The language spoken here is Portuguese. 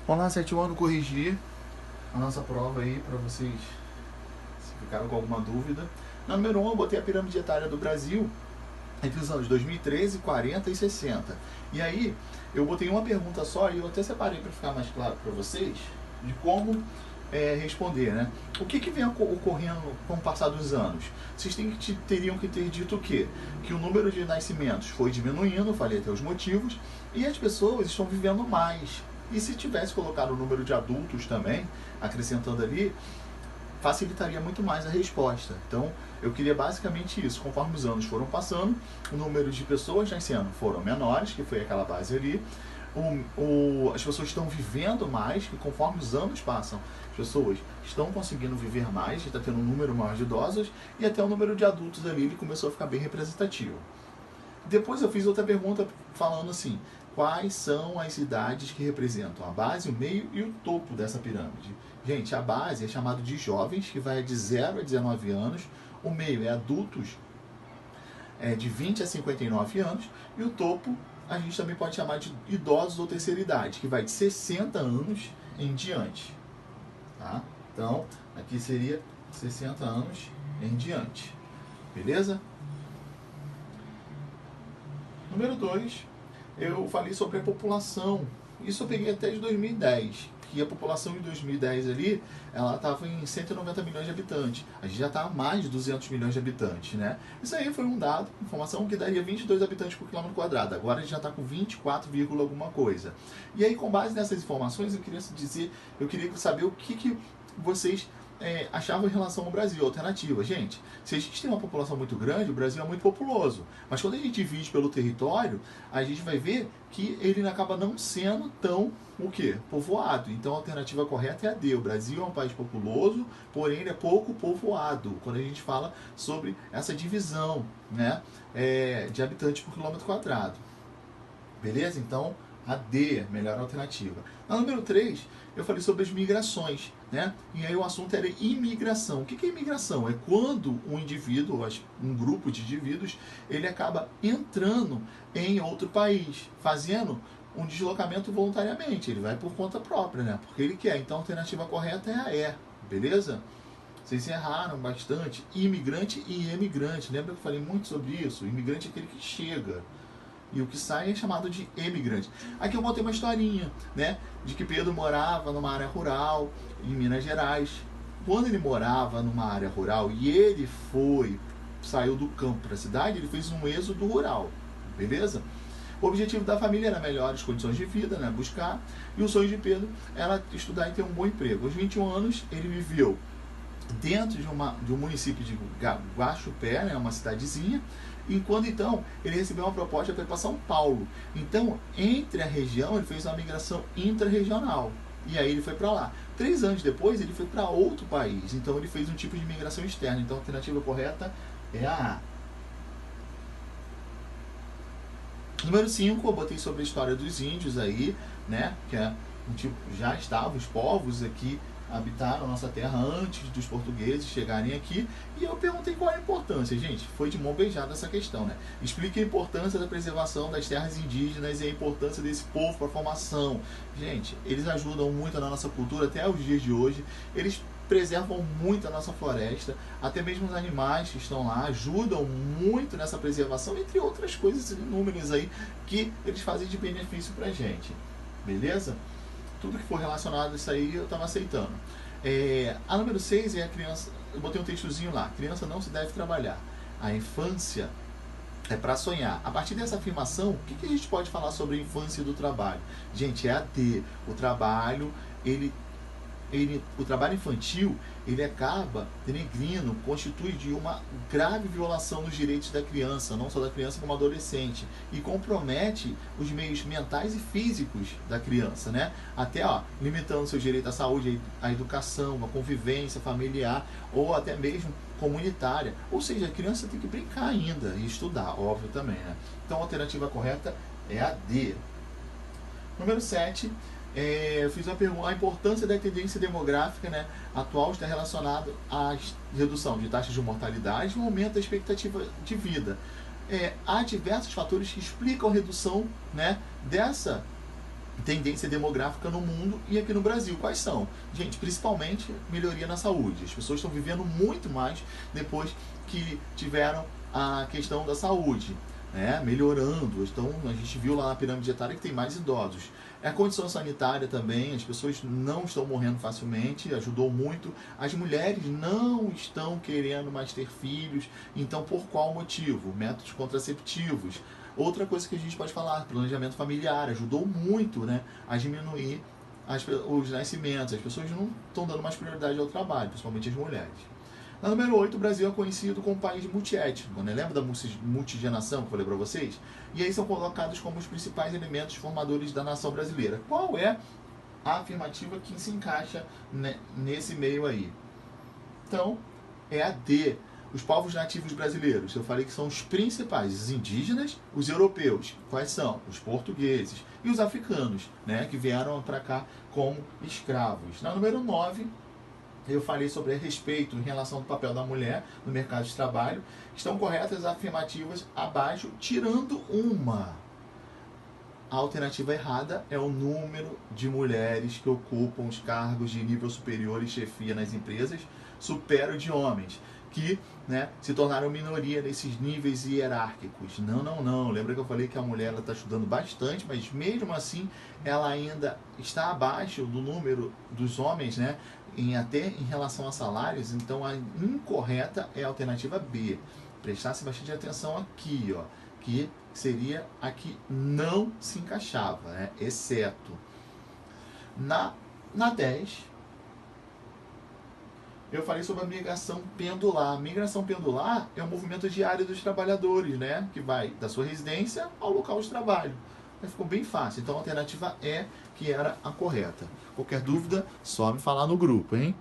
Olá, 7 anos, corrigir a nossa prova aí para vocês se ficaram com alguma dúvida. Na número 1 eu botei a pirâmide etária do Brasil entre os anos 2013, 40 e 60. E aí eu botei uma pergunta só e eu até separei para ficar mais claro para vocês de como responder, né? O que vem ocorrendo com o passar dos anos? Vocês teriam que ter dito o quê? Que o número de nascimentos foi diminuindo, falei até os motivos, e as pessoas estão vivendo mais. E se tivesse colocado o número de adultos também, acrescentando ali, facilitaria muito mais a resposta. Então, eu queria basicamente isso. Conforme os anos foram passando, o número de pessoas nascendo foram menores, que foi aquela base ali. As pessoas estão vivendo mais, que conforme os anos passam, as pessoas estão conseguindo viver mais, está tendo um número maior de idosos, e até o número de adultos ali ele começou a ficar bem representativo. Depois eu fiz outra pergunta falando assim, quais são as idades que representam a base, o meio e o topo dessa pirâmide? Gente, a base é chamada de jovens, que vai de 0 a 19 anos, o meio é adultos, de 20 a 59 anos, e o topo a gente também pode chamar de idosos ou terceira idade, que vai de 60 anos em diante. Tá? Então, aqui seria 60 anos em diante. Beleza? Número 2, eu falei sobre a população. Isso eu peguei até de 2010, que a população em 2010 ali, ela estava em 190 milhões de habitantes. A gente já está a mais de 200 milhões de habitantes, né? Isso aí foi um dado, informação que daria 22 habitantes por quilômetro quadrado. Agora a gente já está com 24, alguma coisa. E aí, com base nessas informações, eu queria saber o que vocês achavam em relação ao Brasil, alternativa. Gente, se a gente tem uma população muito grande, o Brasil é muito populoso. Mas quando a gente divide pelo território, a gente vai ver que ele acaba não sendo tão o quê? Povoado. Então a alternativa correta é a D. O Brasil é um país populoso, porém ele é pouco povoado. Quando a gente fala sobre essa divisão, né, de habitantes por quilômetro quadrado. Beleza? Então a D, melhor alternativa. Na número 3, eu falei sobre as migrações, né? E aí o assunto era imigração. O que é imigração? É quando um indivíduo, um grupo de indivíduos, ele acaba entrando em outro país, fazendo um deslocamento voluntariamente. Ele vai por conta própria, né? Porque ele quer. Então a alternativa correta é a E, beleza? Vocês erraram bastante. Imigrante e emigrante. Lembra que eu falei muito sobre isso? O imigrante é aquele que chega. E o que sai é chamado de emigrante. Aqui eu botei uma historinha, né? De que Pedro morava numa área rural, em Minas Gerais. Quando ele morava numa área rural e ele saiu do campo para a cidade, ele fez um êxodo rural. Beleza? O objetivo da família era melhores condições de vida, né? Buscar. E o sonho de Pedro era estudar e ter um bom emprego. Aos 21 anos, ele viveu dentro de um município de Guaxupé, né, uma cidadezinha, enquanto então ele recebeu uma proposta para ir para São Paulo. Então, entre a região, ele fez uma migração intra-regional. E aí ele foi para lá. 3 anos depois, ele foi para outro país. Então, ele fez um tipo de migração externa. Então, a alternativa correta é a A. Número 5, eu botei sobre a história dos índios aí, né? Que é um tipo, já estavam os povos aqui habitaram a nossa terra antes dos portugueses chegarem aqui, e eu perguntei qual é a importância. Gente, foi de mão beijada essa questão, né? Explique a importância da preservação das terras indígenas e a importância desse povo para a formação. Gente, eles ajudam muito na nossa cultura até os dias de hoje, eles preservam muito a nossa floresta, até mesmo os animais que estão lá ajudam muito nessa preservação, entre outras coisas inúmeras aí que eles fazem de benefício pra gente. Beleza? Tudo que for relacionado a isso aí eu estava aceitando. A número 6 é a criança. Eu botei um textozinho lá. Criança não se deve trabalhar. A infância é para sonhar. A partir dessa afirmação, o que a gente pode falar sobre a infância do trabalho? Gente, é a D. O trabalho, o trabalho infantil, ele acaba denegrindo, constitui de uma grave violação dos direitos da criança, não só da criança como adolescente, e compromete os meios mentais e físicos da criança, né? Até limitando seu direito à saúde, à educação, à convivência familiar ou até mesmo comunitária. Ou seja, a criança tem que brincar ainda e estudar, óbvio também, né? Então a alternativa correta é a D. Número 7, eu fiz uma pergunta, a importância da tendência demográfica, né, atual está relacionada à redução de taxas de mortalidade e um aumento da expectativa de vida. Há diversos fatores que explicam a redução, né, dessa tendência demográfica no mundo e aqui no Brasil. Quais são? Gente, principalmente melhoria na saúde. As pessoas estão vivendo muito mais depois que tiveram a questão da saúde, né, melhorando. Então, a gente viu lá na pirâmide etária que tem mais idosos. A condição sanitária também, as pessoas não estão morrendo facilmente, ajudou muito. As mulheres não estão querendo mais ter filhos, então por qual motivo? Métodos contraceptivos. Outra coisa que a gente pode falar, planejamento familiar, ajudou muito, né, a diminuir os nascimentos. As pessoas não estão dando mais prioridade ao trabalho, principalmente as mulheres. Na número 8, o Brasil é conhecido como um país multiétnico, né? Lembra da multigenação que eu falei para vocês? E aí são colocados como os principais elementos formadores da nação brasileira. Qual é a afirmativa que se encaixa nesse meio aí? Então, é a D. Os povos nativos brasileiros, eu falei que são os principais, os indígenas, os europeus. Quais são? Os portugueses e os africanos, né? Que vieram para cá como escravos. Na número 9, eu falei sobre respeito em relação ao papel da mulher no mercado de trabalho. Estão corretas as afirmativas abaixo, tirando uma. A alternativa errada é o número de mulheres que ocupam os cargos de nível superior e chefia nas empresas supera o de homens, que, né, se tornaram minoria nesses níveis hierárquicos. Não. Lembra que eu falei que a mulher está estudando bastante, mas mesmo assim ela ainda está abaixo do número dos homens, né, até em relação a salários. Então a incorreta é a alternativa B. Prestasse bastante atenção aqui, ó, que seria a que não se encaixava, né, exceto. Na 10, eu falei sobre a migração pendular. Migração pendular é um movimento diário dos trabalhadores, né, que vai da sua residência ao local de trabalho. Ficou bem fácil. Então a alternativa E, que era a correta. Qualquer dúvida, só me falar no grupo, hein?